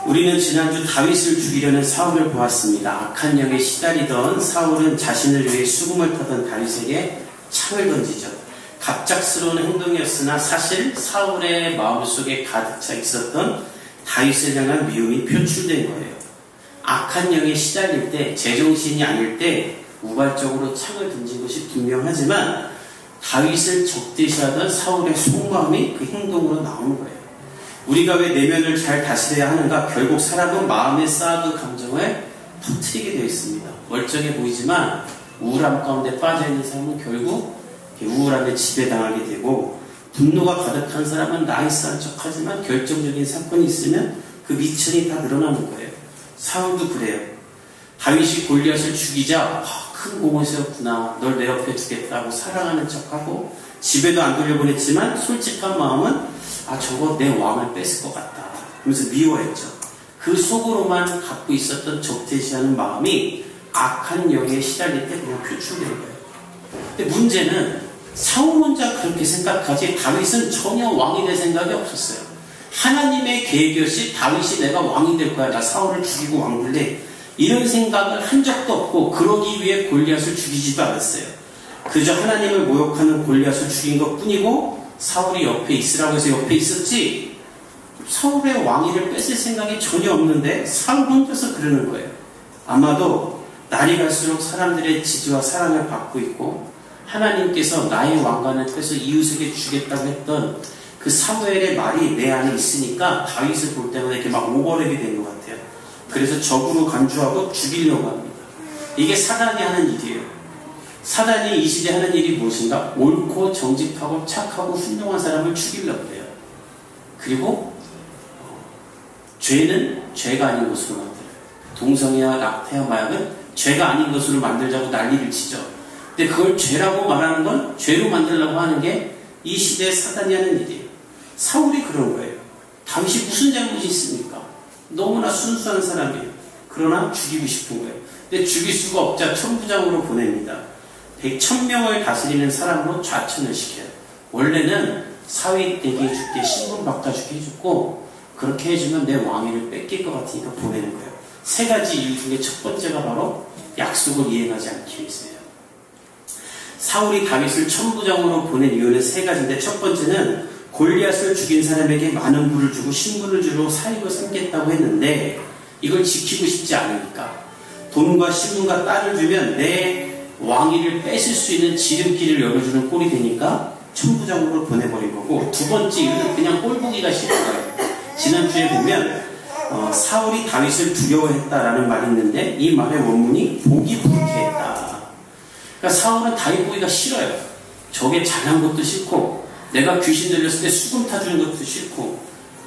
우리는 지난주 다윗을 죽이려는 사울을 보았습니다. 악한 영에 시달리던 사울은 자신을 위해 수금을 타던 다윗에게 창을 던지죠. 갑작스러운 행동이었으나 사실 사울의 마음속에 가득 차 있었던 다윗에 향한 미움이 표출된 거예요. 악한 영에 시달릴 때, 제정신이 아닐 때 우발적으로 창을 던진 것이 분명하지만 다윗을 적대시하던 사울의 속마음이 그 행동으로 나오는 거예요. 우리가 왜 내면을 잘 다스려야 하는가? 결국 사람은 마음에 쌓아둔 감정을 터뜨리게 되어 있습니다. 멀쩡해 보이지만 우울함 가운데 빠져있는 사람은 결국 우울함에 지배당하게 되고, 분노가 가득한 사람은 나이스한 척하지만 결정적인 사건이 있으면 그 미천이 다 늘어나는 거예요. 사울도 그래요. 다윗이 골리앗을 죽이자 큰 공을 세웠구나, 널 내 옆에 두겠다고 사랑하는 척하고 집에도 안 돌려보냈지만 솔직한 마음은 저거 내 왕을 뺏을 것 같다 그러면서 미워했죠. 그 속으로만 갖고 있었던 적대시하는 마음이 악한 영에 시달릴 때 그냥 표출된 거예요. 근데 문제는 사울 혼자 그렇게 생각하지 다윗은 전혀 왕이 될 생각이 없었어요. 하나님의 계획이었이 다윗이 내가 왕이 될 거야, 나 사울을 죽이고 왕 될래, 이런 생각을 한 적도 없고 그러기 위해 골리앗을 죽이지도 않았어요. 그저 하나님을 모욕하는 골리앗을 죽인 것 뿐이고 사울이 옆에 있으라고 해서 옆에 있었지 사울의 왕위를 뺏을 생각이 전혀 없는데 사울 혼자서 그러는 거예요. 아마도 날이 갈수록 사람들의 지지와 사랑을 받고 있고 하나님께서 나의 왕관을 뺏어 이웃에게 주겠다고 했던 그 사무엘의 말이 내 안에 있으니까 다윗을 볼 때마다 이렇게 막 오버랩이 된 것 같아요. 그래서 적으로 간주하고 죽이려고 합니다. 이게 사단이 하는 일이에요. 사단이 이 시대에 하는 일이 무엇인가? 옳고 정직하고 착하고 훌륭한 사람을 죽이려고 해요. 그리고 죄는 죄가 아닌 것으로 만들어요. 동성애와 낙태와 마약은 죄가 아닌 것으로 만들자고 난리를 치죠. 근데 그걸 죄라고 말하는 건 죄로 만들려고 하는 게 이 시대에 사단이 하는 일이에요. 사울이 그런 거예요. 다윗이 무슨 잘못이 있습니까? 너무나 순수한 사람이에요. 그러나 죽이고 싶은 거예요. 근데 죽일 수가 없자 천부장으로 보냅니다. 1,000명을 다스리는 사람으로 좌천을 시켜요. 원래는 사위에게 해줄게, 신분 바꿔주게 해줬고 그렇게 해주면 내 왕위를 뺏길 것 같으니까 보내는 거예요. 세 가지 이유 중에 첫 번째가 바로 약속을 이행하지 않기 위해서예요. 사울이 다윗을 천부장으로 보낸 이유는 세 가지인데, 첫 번째는 골리앗을 죽인 사람에게 많은 부를 주고 신분을 주로 사익을 삼겠다고 했는데 이걸 지키고 싶지 않으니까 돈과 신분과 딸을 주면 내 왕위를 뺏을 수 있는 지름길을 열어주는 꼴이 되니까 천부장으로 보내버린 거고, 두 번째 이유는 그냥 꼴보기가 싫은 거예요. 지난주에 보면 사울이 다윗을 두려워했다라는 말이 있는데 이 말의 원문이 보기 불쾌했다. 그러니까 사울은 다윗 보기가 싫어요. 저게 잘난 것도 싫고 내가 귀신 들렸을 때 수금 타주는 것도 싫고,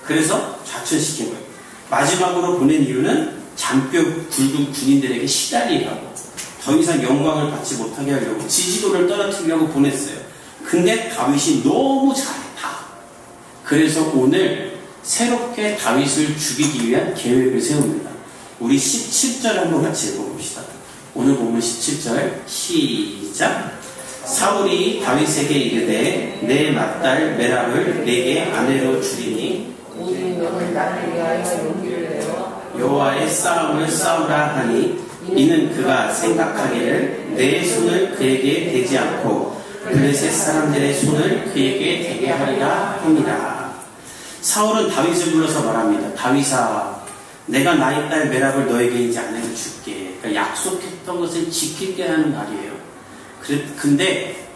그래서 좌천시킨 거예요. 마지막으로 보낸 이유는 잔뼈 굵은 군인들에게 시달리라고, 더 이상 영광을 받지 못하게 하려고, 지지도를 떨어뜨리려고 보냈어요. 근데 다윗이 너무 잘했다. 그래서 오늘 새롭게 다윗을 죽이기 위한 계획을 세웁니다. 우리 17절 한번 같이 읽어봅시다. 오늘 보면 17절 시작. 사울이 다윗에게 이르되 내 맏딸 메랍을 내게 아내로 주리니 여호와의 싸움을 싸우라 하니 이는 그가 생각하기를 내 손을 그에게 대지 않고 블레셋 사람들의 손을 그에게 대게 하리라 합니다. 사울은 다윗을 불러서 말합니다. 다윗아, 내가 나의 딸 메랍을 너에게 이제 아내로 줄게. 그러니까 약속했던 것을 지킬게 하는 말이에요. 근데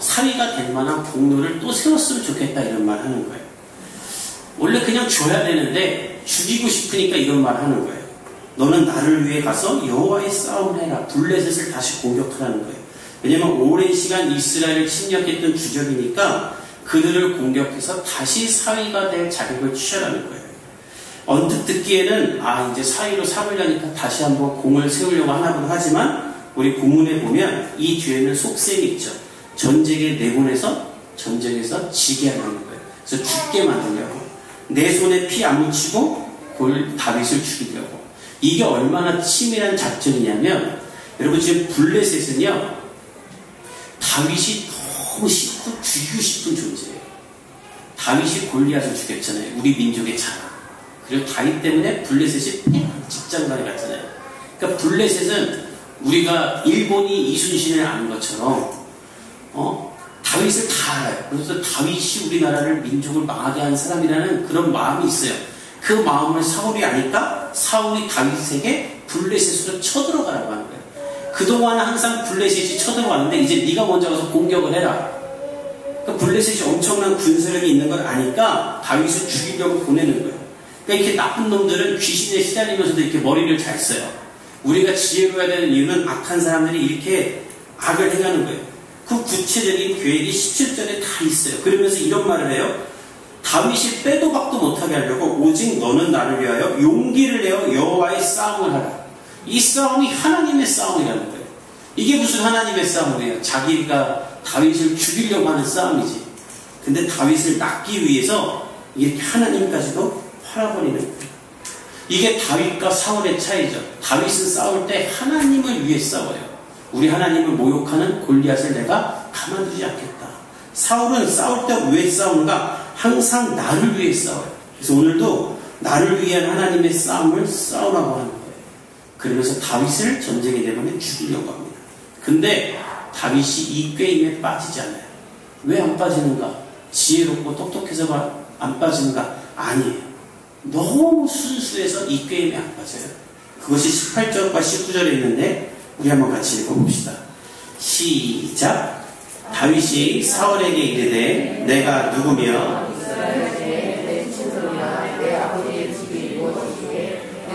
사위가 될 만한 공로를 또 세웠으면 좋겠다, 이런 말 하는 거예요. 원래 그냥 줘야 되는데 죽이고 싶으니까 이런 말 하는 거예요. 너는 나를 위해 가서 여호와의 싸움을 해라. 블레셋을 다시 공격하라는 거예요. 왜냐면 오랜 시간 이스라엘을 침략했던 주적이니까 그들을 공격해서 다시 사위가 될 자격을 취하라는 거예요. 언뜻 듣기에는 이제 사위로 삼으려니까 다시 한번 공을 세우려고 하나보다 하지만 우리 본문에 보면 이 뒤에는 속셈이 있죠. 전쟁에 내보내서 전쟁에서 지게 하려는 거예요. 그래서 죽게 만들려고, 내 손에 피 안 묻히고 다윗을 죽이려고. 이게 얼마나 치밀한 작전이냐면, 여러분 지금 블레셋은요, 다윗이 너무 싫고 죽이고 싶은 존재예요. 다윗이 골리앗을 죽였잖아요. 우리 민족의 자랑. 그리고 다윗 때문에 블레셋이 직장간에 갔잖아요. 그러니까 블레셋은 우리가 일본이 이순신을 아는 것처럼 다윗을 다 알아요. 그래서 다윗이 우리나라를 민족을 망하게 한 사람이라는 그런 마음이 있어요. 그 마음을 사울이 아니까 사울이 다윗에게 블레셋으로 쳐들어가라고 하는 거예요. 그동안 항상 블레셋이 쳐들어가는데 이제 네가 먼저 가서 공격을 해라. 그러니까 블레셋이 엄청난 군사력이 있는 걸 아니까 다윗을 죽이려고 보내는 거예요. 그러니까 이렇게 나쁜 놈들은 귀신에 시달리면서도 이렇게 머리를 잘 써요. 우리가 지혜로워야 되는 이유는 악한 사람들이 이렇게 악을 행하는 거예요. 그 구체적인 계획이 17절에 다 있어요. 그러면서 이런 말을 해요. 다윗이 빼도 박도 못하게 하려고 오직 너는 나를 위하여 용기를 내어 여호와의 싸움을 하라. 이 싸움이 하나님의 싸움이라는 거예요. 이게 무슨 하나님의 싸움이에요? 자기가 다윗을 죽이려고 하는 싸움이지. 근데 다윗을 낚기 위해서 이게 하나님까지도 팔아버리는 거예요. 이게 다윗과 사울의 차이죠. 다윗은 싸울 때 하나님을 위해 싸워요. 우리 하나님을 모욕하는 골리앗을 내가 가만두지 않겠다. 사울은 싸울 때 왜 싸우는가? 항상 나를 위해 싸워요. 그래서 오늘도 나를 위한 하나님의 싸움을 싸우라고 하는 거예요. 그러면서 다윗을 전쟁에 내보내 죽이려고 합니다. 근데 다윗이 이 게임에 빠지지 않아요. 왜 안 빠지는가? 지혜롭고 똑똑해서 안 빠지는가? 아니에요. 너무 순수해서 이 게임에 안 빠져요. 그것이 18절과 19절에 있는데 우리 한번 같이 읽어봅시다. 시작. 다윗이 사울에게 이르되 내가 누구며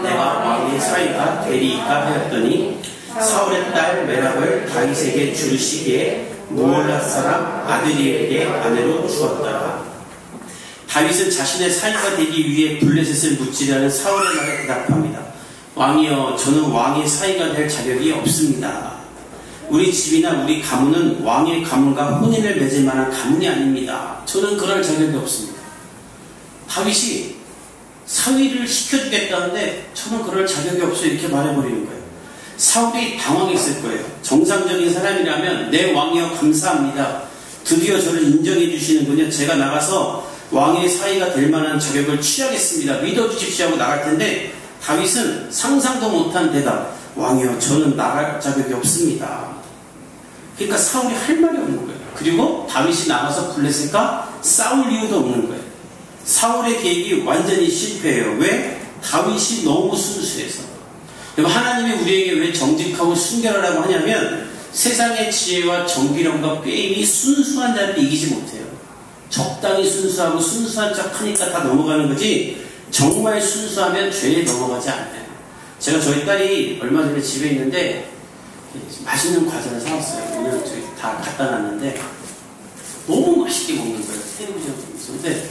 내가 왕의 사위가 되리이까 하였더니 사울의 딸 메랍을 다윗에게 줄 시기에 무올랏 사람 아드리에게 아내로 주었더라. 다윗은 자신의 사위가 되기 위해 블레셋을 무찌르는 사울의 말에 대답합니다. 왕이여, 저는 왕의 사위가 될 자격이 없습니다. 우리 집이나 우리 가문은 왕의 가문과 혼인을 맺을 만한 가문이 아닙니다. 저는 그럴 자격이 없습니다. 다윗이 사위를 시켜주겠다는데 저는 그럴 자격이 없어요. 이렇게 말해버리는 거예요. 사울이 당황했을 거예요. 정상적인 사람이라면 내 왕이여 감사합니다. 드디어 저를 인정해 주시는군요. 제가 나가서 왕의 사위가 될 만한 자격을 취하겠습니다. 믿어주십시오 하고 나갈 텐데 다윗은 상상도 못한 대답. 왕이여, 저는 나갈 자격이 없습니다. 그러니까 사울이 할 말이 없는 거예요. 그리고 다윗이 나가서 블레셋과 싸울 이유도 없는 거예요. 사울의 계획이 완전히 실패해요. 왜? 다윗이 너무 순수해서. 하나님이 우리에게 왜 정직하고 순결하라고 하냐면 세상의 지혜와 정기령과 게임이 순수한 자를 이기지 못해요. 적당히 순수하고 순수한 척 하니까 다 넘어가는 거지 정말 순수하면 죄에 넘어가지 않아요. 제가 저희 딸이 얼마 전에 집에 있는데 맛있는 과자를 사왔어요. 오늘 저희 다 갖다 놨는데 너무 맛있게 먹는 거예요. 텔레비전에 있었는데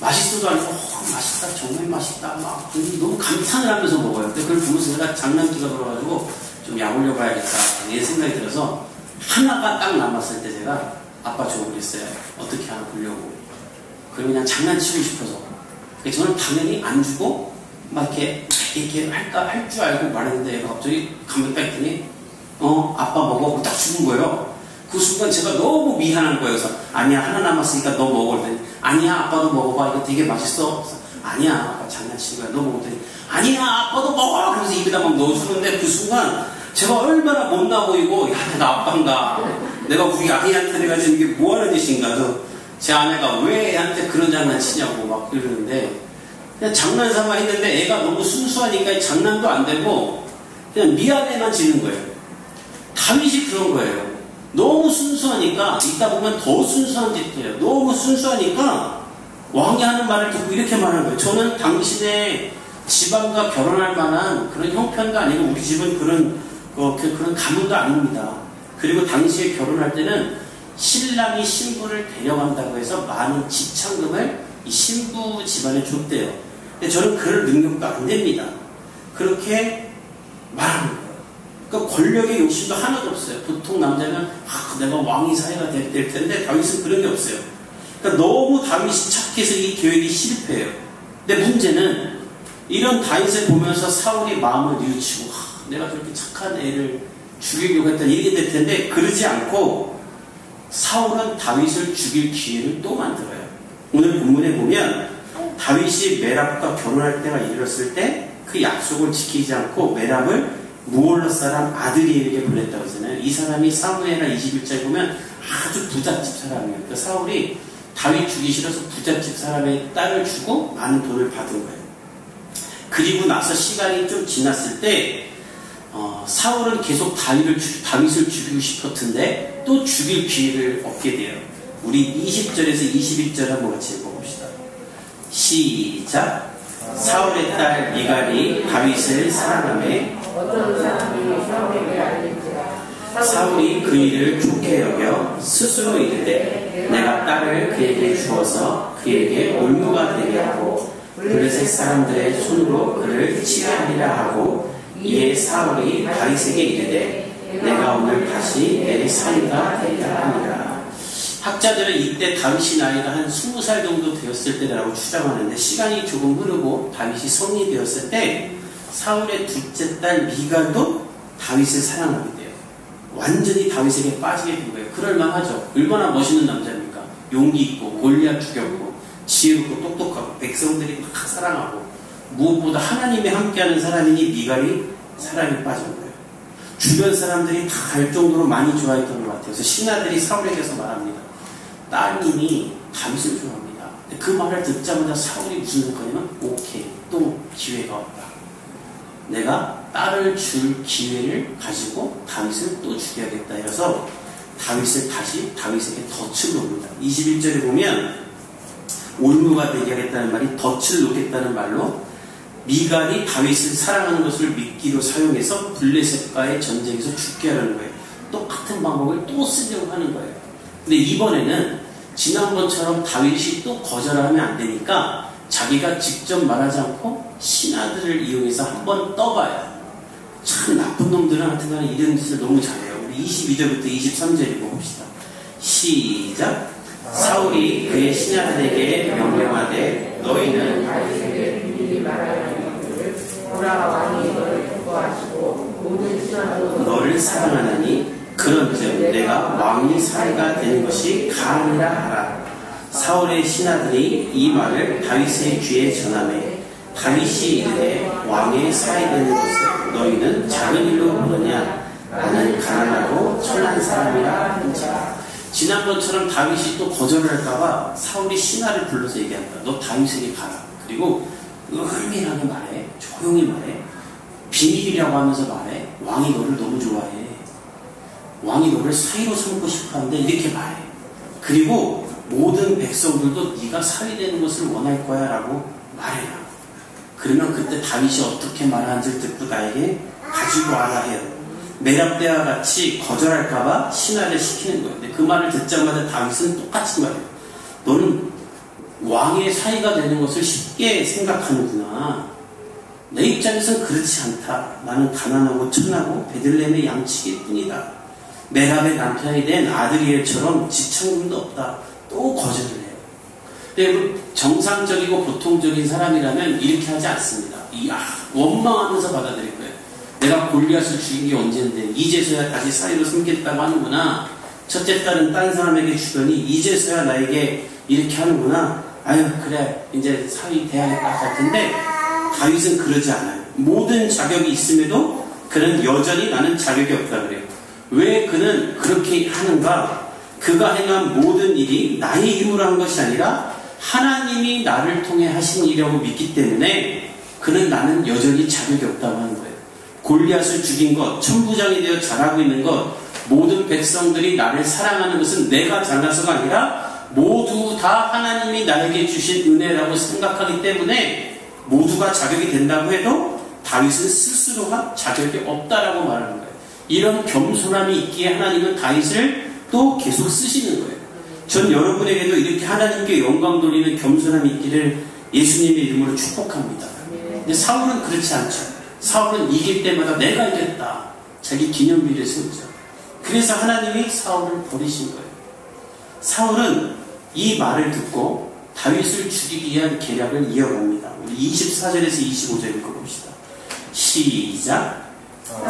맛있어도 아니고 맛있다, 정말 맛있다 막 너무 감탄을 하면서 먹어요. 근데 그걸 보면서 내가 장난기가 들어가지고 좀 약올려 봐야겠다 이런 생각이 들어서 하나가 딱 남았을 때 제가 아빠 줘 그랬어요. 어떻게 하나 보려고. 그럼 그냥 장난치고 싶어서. 저는 당연히 안 주고 막 이렇게 할까 할 줄 알고 말했는데 얘가 갑자기 가만히 딱 있더니 아빠 먹어 딱 주는 거예요. 그 순간 제가 너무 미안한 거예요. 그래서 아니야, 하나 남았으니까 너 먹어. 그랬더니 아니야, 아빠도 먹어봐. 이거 되게 맛있어. 그래서 아니야, 아빠 장난치는 거야. 너 먹었더니 아니야, 아빠도 먹어. 그래서 입에다 막 넣어주는데 그 순간 제가 얼마나 못나 보이고, 야, 내가 아빠인가. 내가 우리 아이한테 내가 지금 이게 뭐 하는 짓인가. 그래서 제 아내가 왜 애한테 그런 장난치냐고 막 그러는데 그냥 장난삼아 했는데 애가 너무 순수하니까 장난도 안 되고 그냥 미안해만 지는 거예요. 다윗이 그런 거예요. 너무 순수하니까 이따 보면 더 순수한 짓이에요. 너무 순수하니까 왕이 하는 말을 듣고 이렇게 말하는 거예요. 저는 당신의 집안과 결혼할 만한 그런 형편도 아니고 우리 집은 그런 가문도 아닙니다. 그리고 당시에 결혼할 때는 신랑이 신부를 데려간다고 해서 많은 지참금을 이 신부 집안에 줬대요. 근데 저는 그럴 능력도 안 됩니다. 그렇게 말하는 거예요. 그러니까 권력의 욕심도 하나도 없어요. 보통 남자면 내가 왕이 사회가 될 텐데 다윗은 그런 게 없어요. 그러니까 너무 다윗이 착해서 이 계획이 실패해요. 근데 문제는 이런 다윗을 보면서 사울이 마음을 뉘우치고 내가 저렇게 착한 애를 죽이려고 했더니 이렇게 될 텐데 그러지 않고 사울은 다윗을 죽일 기회를 또 만들어요. 오늘 본문에 보면 다윗이 메랍과 결혼할 때가 이르렀을 때 그 약속을 지키지 않고 메랍을 무올롯 사람 아드리엘에게 보냈다고 하잖아요. 이 사람이 사무엘하 21장에 보면 아주 부잣집 사람이에요. 그러니까 사울이 다윗 주기 싫어서 부잣집 사람의 딸을 주고 많은 돈을 받은 거예요. 그리고 나서 시간이 좀 지났을 때 사울은 계속 다윗을 죽이고 싶었는데 또 죽일 기회를 얻게 돼요. 우리 20절에서 21절 한번 같이 읽어봅시다. 시작. 사울의 딸 미갈이 다윗을 사랑하매 사울이 그 일을 좋게 여겨 스스로 이르되 내가 딸을 그에게 주어서 그에게 올무가 되게 하고 블레셋 사람들의 손으로 그를 치하리라 하고 이에 사울이 다윗에게 이르되 내가 오늘 다시 내 사위가 되리라 하니라. 학자들은 이때 다윗이 나이가 한 20살 정도 되었을 때라고 추정하는데 시간이 조금 흐르고 다윗이 성인이 되었을 때 사울의 둘째 딸 미갈도 다윗을 사랑하게 돼요. 완전히 다윗에게 빠지게 된 거예요. 그럴만하죠. 얼마나 멋있는 남자입니까? 용기 있고 골리앗 죽였고 지혜롭고 똑똑하고 백성들이 막 사랑하고 무엇보다 하나님이 함께하는 사람이니 미갈이 사랑에 빠진 거예요. 주변 사람들이 다 알 정도로 많이 좋아했던 것 같아요. 그래서 신하들이 사울에게서 말합니다. 따님이 다윗을 좋아합니다. 그 말을 듣자마자 사울이 무슨 생각이냐면 오케이, 또 기회가 왔다. 내가 딸을 줄 기회를 가지고 다윗을 또 죽여야겠다 이래서 다윗을 다시 다윗에게 덫을 놓습니다. 21절에 보면 올무가 되게 하겠다는 말이 덫을 놓겠다는 말로 미갈이 다윗을 사랑하는 것을 미끼로 사용해서 블레셋과의 전쟁에서 죽게 하려는 거예요. 똑같은 방법을 또 쓰려고 하는 거예요. 근데 이번에는 지난번처럼 다윗이 또 거절을 하면 안 되니까 자기가 직접 말하지 않고 신하들을 이용해서 한번 떠봐요. 참 나쁜 놈들은 하여튼간에 이런 짓을 너무 잘해요. 우리 22절부터 23절 읽어봅시다. 시작. 사울이 그의 신하들에게 명령하되 너희는 다윗에게 미리 말하여주기를 보라 왕이 너를 기뻐하시고 모든 신하도 너를 사랑하나니 그런즉 내가 왕의 사위가 되는 것이 가능이라 하라. 사울의 신하들이 이 말을 다윗의 귀에 전하매 다윗이 이르되 왕의 사위 되는 것을 너희는 작은 일로 보느냐 나는 가난하고 천한 사람이라 한지라. 지난번처럼 다윗이 또 거절을 할까봐 사울이 신하를 불러서 얘기한다. 너 다윗에게 가라. 그리고 은밀하게 말해. 조용히 말해. 비밀이라고 하면서 말해. 왕이 너를 너무 좋아해. 왕이 너를 사위로 삼고 싶어하는데 이렇게 말해. 그리고 모든 백성들도 네가 사위 되는 것을 원할 거야 라고 말해라. 그러면 그때 다윗이 어떻게 말하는지를 듣고 나에게 가지고 와라 해요. 메랍 때와 같이 거절할까봐 신하를 시키는 거예요. 근데 그 말을 듣자마자 다윗은 똑같이 말해요. 너는 왕의 사위가 되는 것을 쉽게 생각하는구나. 내 입장에서는 그렇지 않다. 나는 가난하고 천하고 베들레헴의 양치기일 뿐이다. 메랍의 남편이 된 아드리엘처럼 지창금도 없다. 또 거절을 해요. 근데 정상적이고 보통적인 사람이라면 이렇게 하지 않습니다. 원망하면서 받아들일 거예요. 내가 골리앗을 죽인 게 언젠데 이제서야 다시 사위로 삼겠다고 하는구나. 첫째 딸은 딴 사람에게 주더니 이제서야 나에게 이렇게 하는구나. 아유 그래 이제 사위 돼야겠다 같은데 다윗은 그러지 않아요. 모든 자격이 있음에도 그는 여전히 나는 자격이 없다 그래요. 왜 그는 그렇게 하는가? 그가 행한 모든 일이 나의 힘으로 한 것이 아니라 하나님이 나를 통해 하신 일이라고 믿기 때문에 그는 나는 여전히 자격이 없다고 하는 거예요. 골리앗을 죽인 것, 천부장이 되어 잘하고 있는 것, 모든 백성들이 나를 사랑하는 것은 내가 잘나서가 아니라 모두 다 하나님이 나에게 주신 은혜라고 생각하기 때문에 모두가 자격이 된다고 해도 다윗은 스스로가 자격이 없다라고 말하는 거예요. 이런 겸손함이 있기에 하나님은 다윗을 또 계속 쓰시는 거예요. 전 여러분에게도 이렇게 하나님께 영광 돌리는 겸손함이 있기를 예수님의 이름으로 축복합니다. 근데 사울은 그렇지 않죠. 사울은 이길 때마다 내가 이겼다. 자기 기념비를 세우죠. 그래서 하나님이 사울을 버리신 거예요. 사울은 이 말을 듣고 다윗을 죽이기 위한 계략을 이어갑니다. 우리 24절에서 25절 읽어봅시다. 시작.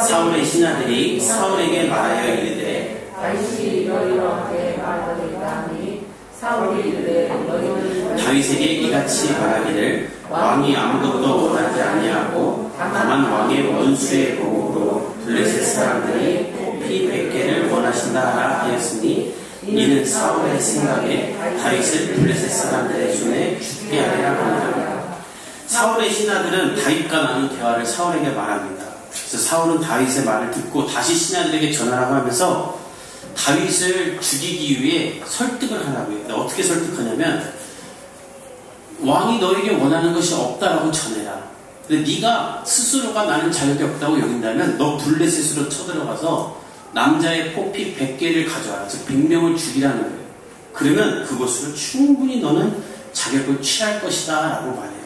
사울의 신하들이 사울에게 말하여 이르되 다윗이 이러이러하게 말하였다니 사울이 이르되 너희는 다윗에게 이같이 말하기를 왕이 아무것도 원하지 아니하고 다만 왕의 원수의 보복으로 블레셋 사람들이 피 100개를 원하신다 하라 하였으니 이는 사울의 생각에 다윗을 블레셋 사람들의 손에 죽게 하리라 하니라. 사울의 신하들은 다윗과 나눈 대화를 사울에게 말합니다. 그래서 사울은 다윗의 말을 듣고 다시 신하들에게 전하라고 하면서 다윗을 죽이기 위해 설득을 하라고 해요. 어떻게 설득하냐면 왕이 너에게 원하는 것이 없다라고 전해라. 근데 네가 스스로가 나는 자격이 없다고 여긴다면 너 블레셋으로 쳐들어가서 남자의 포피 100개를 가져와라. 즉 100명을 죽이라는 거예요. 그러면 그것으로 충분히 너는 자격을 취할 것이다 라고 말해요.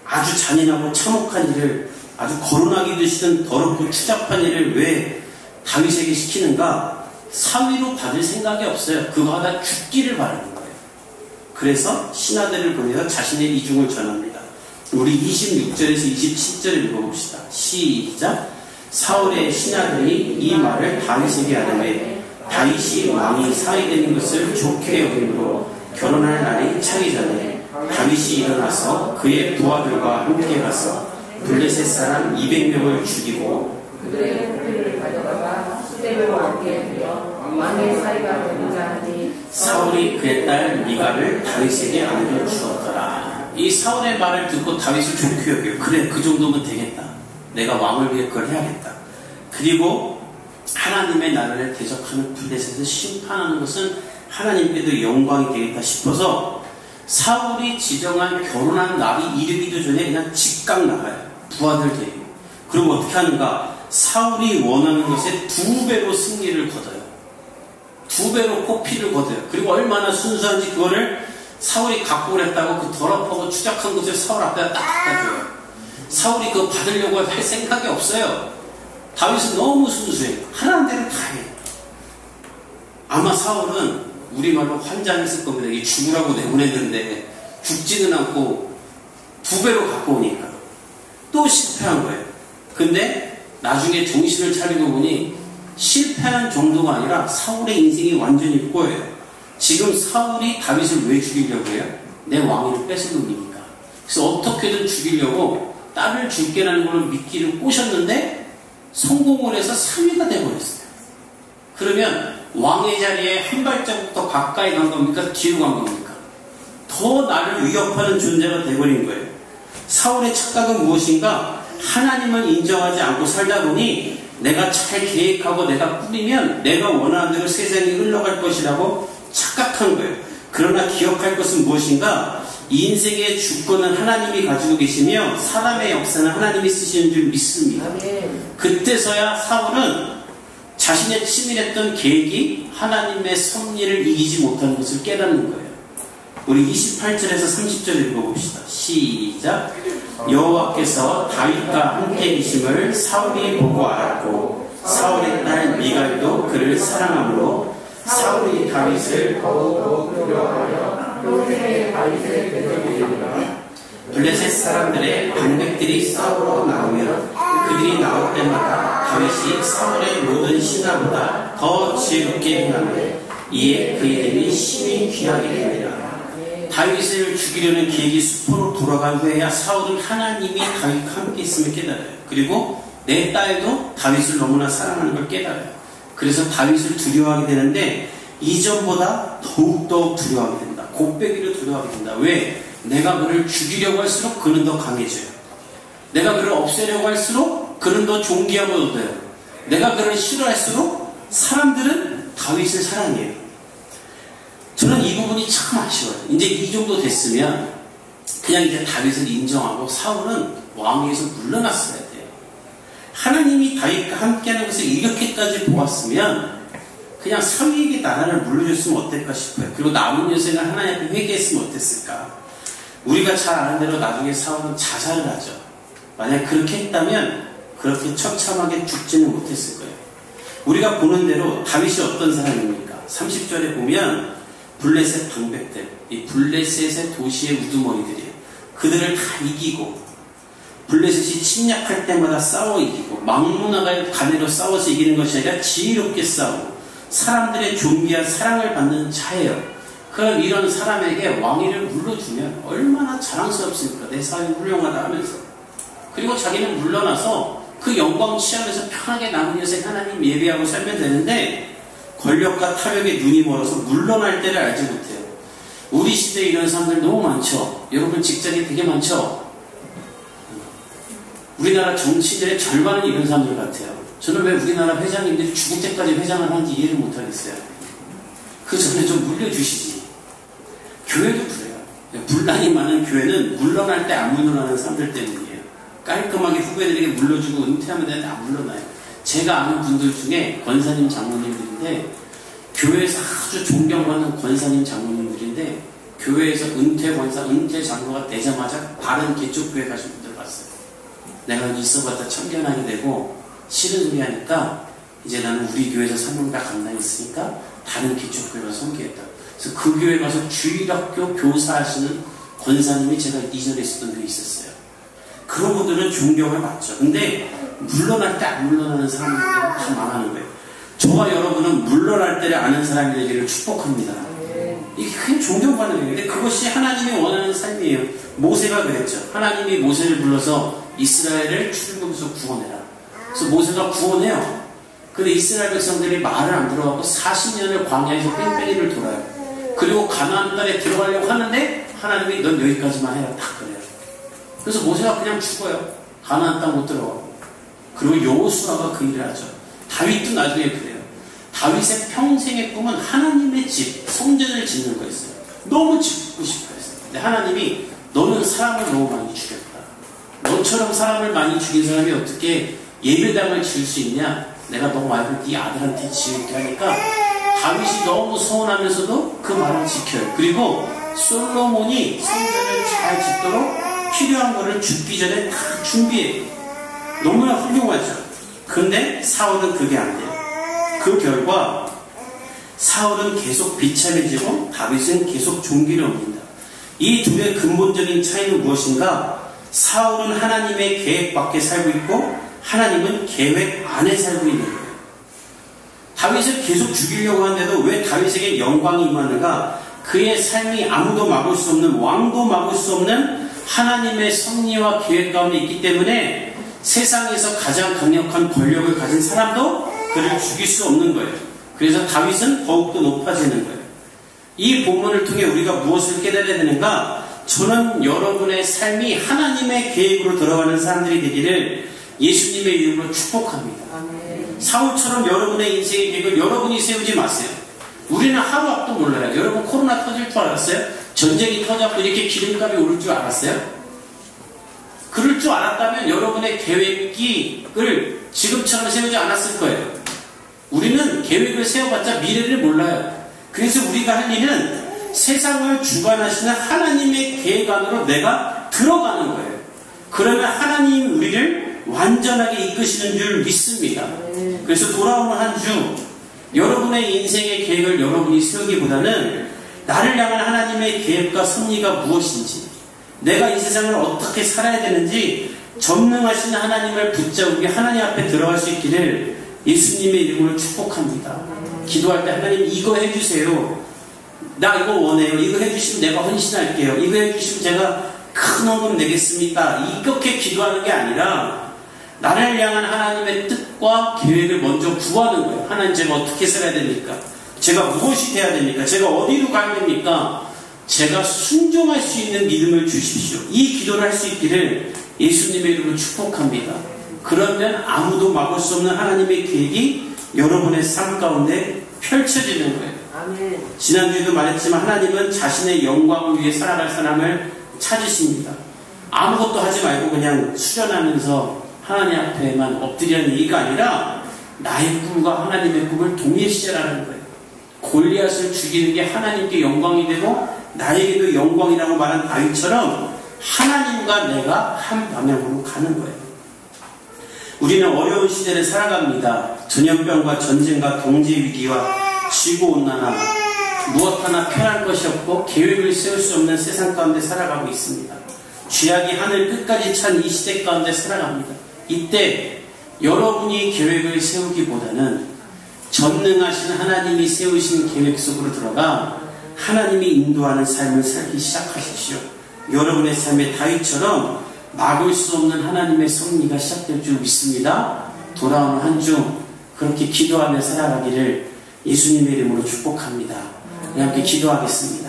아주 잔인하고 참혹한 일을, 아주 거론하기도 싫은 더럽고 추잡한 일을 왜 다윗에게 시키는가? 사위로 받을 생각이 없어요. 그거 하다 죽기를 바라는 거예요. 그래서 신하들을 보내서 자신의 이중을 전합니다. 우리 26절에서 27절을 읽어봅시다. 시작. 사울의 신하들이 이 말을 다윗에게 하되 다윗이 왕이 사위되는 것을 좋게 여김으로 결혼할 날이 차기 전에 다윗이 일어나서 그의 부하들과 함께 가서 블레셋 사람 200명을 죽이고 그들의 포피를 가져다가 수대로 왕께 드려 왕의 사위가 되고자 하니 사울이 그의 딸 미갈을 다윗에게 안겨주었더라. 이 사울의 말을 듣고 다윗을 좋게 여겨요. 그래, 그 정도면 되겠다. 내가 왕을 위해 그걸 해야겠다. 그리고 하나님의 나라를 대적하는 블레셋을 심판하는 것은 하나님께도 영광이 되겠다 싶어서 사울이 지정한 결혼한 날이 이르기도 전에 그냥 즉각 나가요. 부하들 데리고. 그럼 어떻게 하는가? 사울이 원하는 것에 2배로 승리를 거둬요. 2배로 포피를 거둬요. 그리고 얼마나 순수한지 그거를 사울이 갖고 그랬다고 그 더럽고 추적한 것을 사울 앞에다 딱 갖다 줘요. 사울이 그거 받으려고 할 생각이 없어요. 다윗은 너무 순수해요. 하라는 대로 다 해요. 아마 사울은 우리말로 환장했을 겁니다. 이 죽으라고 내보냈는데 죽지는 않고 2배로 갖고 오니까 또 실패한 거예요. 근데 나중에 정신을 차리고 보니 실패한 정도가 아니라 사울의 인생이 완전히 꼬여요. 지금 사울이 다윗을 왜 죽이려고 해요? 내 왕위를 뺏은 놈이니까. 그래서 어떻게든 죽이려고 딸을 줄게라는 걸 미끼를 꼬셨는데 성공을 해서 3위가 돼버렸어요. 그러면 왕의 자리에 한 발자국 더 가까이 간 겁니까? 뒤로 간 겁니까? 더 나를 위협하는 존재가 돼버린 거예요. 사울의 착각은 무엇인가? 하나님을 인정하지 않고 살다 보니 내가 잘 계획하고 내가 꾸리면 내가 원하는 대로 세상이 흘러갈 것이라고 착각한 거예요. 그러나 기억할 것은 무엇인가? 이 인생의 주권은 하나님이 가지고 계시며 사람의 역사는 하나님이 쓰시는 줄 믿습니다. 그때서야 사울은 자신의 치밀했던 계획이 하나님의 섭리를 이기지 못하는 것을 깨닫는 거예요. 우리 28절에서 30절 읽어봅시다. 시작. 여호와께서 다윗과 함께 계심을 사울이 보고 알았고 사울의 딸 미갈도 그를 사랑하므로 사울이 다윗을 더욱 두려워하여 평생에 다윗을 대적이리라. 블레셋 사람들의 방백들이 싸우러 나오면 그들이 나올 때마다 다윗이 사울의 모든 신하보다 더 지혜롭게 행하며 이에 그의 이름이 심히 귀하게 되리라. 다윗을 죽이려는 계획이 수포로 돌아간 후에야 사울은 하나님이 다윗과 함께 있음을 깨달아요. 그리고 내 딸도 다윗을 너무나 사랑하는 걸 깨달아요. 그래서 다윗을 두려워하게 되는데 이전보다 더욱더 두려워하게 된다. 곱빼기로 두려워하게 된다. 왜? 내가 그를 죽이려고 할수록 그는 더 강해져요. 내가 그를 없애려고 할수록 그는 더 존귀하고 얻어요. 내가 그를 싫어할수록 사람들은 다윗을 사랑해요. 저는 이 부분이 참 아쉬워요. 이제 이 정도 됐으면 그냥 이제 다윗을 인정하고 사울은 왕위에서 물러났어야 돼요. 하나님이 다윗과 함께하는 것을 이렇게까지 보았으면 그냥 사위에게 나라를 물려줬으면 어떨까 싶어요. 그리고 남은 여생을 하나님 앞에 회개했으면 어땠을까. 우리가 잘 아는 대로 나중에 사울은 자살을 하죠. 만약 그렇게 했다면 그렇게 처참하게 죽지는 못했을 거예요. 우리가 보는 대로 다윗이 어떤 사람입니까? 30절에 보면 블레셋 방백들, 이 블레셋의 도시의 우두머리들이에요. 그들을 다 이기고 블레셋이 침략할 때마다 싸워 이기고 막문화가 가내로 싸워서 이기는 것이 아니라 지혜롭게 싸우고 사람들의 존귀한 사랑을 받는 자예요. 그럼 이런 사람에게 왕위를 물러주면 얼마나 자랑스럽습니까? 내 사람이 훌륭하다 하면서. 그리고 자기는 물러나서 그 영광 취하면서 편하게 남은 여생 하나님 예배하고 살면 되는데, 권력과 탐욕에 눈이 멀어서 물러날 때를 알지 못해요. 우리 시대에 이런 사람들 너무 많죠. 여러분 직장에 되게 많죠. 우리나라 정치인들의 절반은 이런 사람들 같아요. 저는 왜 우리나라 회장님들이 죽을 때까지 회장을 하는지 이해를 못하겠어요. 그 전에 좀 물려주시지. 교회도 그래요. 분란이 많은 교회는 물러날 때 안 물러나는 사람들 때문이에요. 깔끔하게 후배들에게 물려주고 은퇴하면 되는데 안 물러나요. 제가 아는 분들 중에 권사님 장로님들인데, 교회에서 아주 존경받는 권사님 장로님들인데, 교회에서 은퇴 권사, 은퇴 장로가 되자마자 바른 개척교회 가신 분들 봤어요. 내가 있어봤자 참견하게 되고 싫은 소리 하니까 이제 나는 우리 교회에서 사명 다 감당했으니까 다른 개척교회 가서 섬기겠다. 그래서 그 교회 가서 주일학교 교사하시는 권사님이 제가 이전에 있었던 교회에 있었어요. 그런 분들은 존경을 받죠. 근데 물러날 때 안 물러나는 사람들은 다 망하는 거예요. 저와 여러분은 물러날 때를 아는 사람이 되기를 축복합니다. 이게 그냥 존경받는 거예요. 근데 그것이 하나님이 원하는 삶이에요. 모세가 그랬죠. 하나님이 모세를 불러서 이스라엘을 출애굽에서 구원해라. 그래서 모세가 구원해요. 근데 이스라엘 백성들이 말을 안 들어가고 40년을 광야에서 뺑뺑이를 돌아요. 그리고 가나안 땅에 들어가려고 하는데 하나님이 넌 여기까지만 해라. 딱 그래요. 그래서 모세가 그냥 죽어요. 가나안 땅 못 들어가고. 그리고 여호수아가 그 일을 하죠. 다윗도 나중에 그래요. 다윗의 평생의 꿈은 하나님의 집, 성전을 짓는 거였어요. 너무 짓고 싶어 했어요. 근데 하나님이 너는 사람을 너무 많이 죽였다. 너처럼 사람을 많이 죽인 사람이 어떻게 예배당을 지을 수 있냐? 내가 너 말고 네 아들한테 지을게 하니까 다윗이 너무 서운하면서도 그 말을 지켜요. 그리고 솔로몬이 성전을 잘 짓도록 필요한 거를 죽기 전에 다 준비해요. 너무나 훌륭하죠. 근데 사울은 그게 안 돼요. 그 결과 사울은 계속 비참해지고 다윗은 계속 종기를 옮긴다. 이 둘의 근본적인 차이는 무엇인가? 사울은 하나님의 계획 밖에 살고 있고 하나님은 계획 안에 살고 있는 거예요. 다윗을 계속 죽이려고 하는데도 왜 다윗에게 영광이 임하는가? 그의 삶이 아무도 막을 수 없는, 왕도 막을 수 없는 하나님의 섭리와 계획 가운데 있기 때문에 세상에서 가장 강력한 권력을 가진 사람도 그를 죽일 수 없는 거예요. 그래서 다윗은 더욱더 높아지는 거예요. 이 본문을 통해 우리가 무엇을 깨달아야 되는가? 저는 여러분의 삶이 하나님의 계획으로 들어가는 사람들이 되기를 예수님의 이름으로 축복합니다. 아멘. 사울처럼 여러분의 인생의 계획을 여러분이 세우지 마세요. 우리는 하루 앞도 몰라요. 여러분 코로나 터질 줄 알았어요? 전쟁이 터져서 이렇게 기름값이 오를 줄 알았어요? 그럴 줄 알았다면 여러분의 계획을 지금처럼 세우지 않았을 거예요. 우리는 계획을 세워봤자 미래를 몰라요. 그래서 우리가 할 일은 세상을 주관하시는 하나님의 계획 안으로 내가 들어가는 거예요. 그러면 하나님이 우리를 완전하게 이끄시는 줄 믿습니다. 그래서 돌아오는 한 주 여러분의 인생의 계획을 여러분이 세우기보다는 나를 향한 하나님의 계획과 섭리가 무엇인지, 내가 이 세상을 어떻게 살아야 되는지 전능하신 하나님을 붙잡고 하나님 앞에 들어갈 수 있기를 예수님의 이름으로 축복합니다. 기도할 때 하나님 이거 해주세요. 나 이거 원해요. 이거 해주시면 내가 헌신할게요. 이거 해주시면 제가 큰 헌금 내겠습니다. 이렇게 기도하는 게 아니라 나를 향한 하나님의 뜻과 계획을 먼저 구하는 거예요. 하나님 제가 어떻게 살아야 됩니까? 제가 무엇이 돼야 됩니까? 제가 어디로 가야 됩니까? 제가 순종할 수 있는 믿음을 주십시오. 이 기도를 할 수 있기를 예수님의 이름으로 축복합니다. 그러면 아무도 막을 수 없는 하나님의 계획이 여러분의 삶 가운데 펼쳐지는 거예요. 아멘. 지난주에도 말했지만 하나님은 자신의 영광을 위해 살아갈 사람을 찾으십니다. 아무것도 하지 말고 그냥 수련하면서 하나님 앞에만 엎드리는 얘기가 아니라 나의 꿈과 하나님의 꿈을 동일시하라는 거예요. 골리앗을 죽이는 게 하나님께 영광이 되고 나에게도 영광이라고 말한 다윗처럼 하나님과 내가 한 방향으로 가는 거예요. 우리는 어려운 시대를 살아갑니다. 전염병과 전쟁과 경제 위기와 지구온난화, 무엇 하나 편할 것이 없고 계획을 세울 수 없는 세상 가운데 살아가고 있습니다. 쥐약이 하늘 끝까지 찬 이 시대 가운데 살아갑니다. 이때 여러분이 계획을 세우기보다는 전능하신 하나님이 세우신 계획 속으로 들어가 하나님이 인도하는 삶을 살기 시작하십시오. 여러분의 삶의 다윗처럼 막을 수 없는 하나님의 섭리가 시작될 줄 믿습니다. 돌아오는 한 주 그렇게 기도하며 살아가기를 예수님의 이름으로 축복합니다. 우리 함께 기도하겠습니다.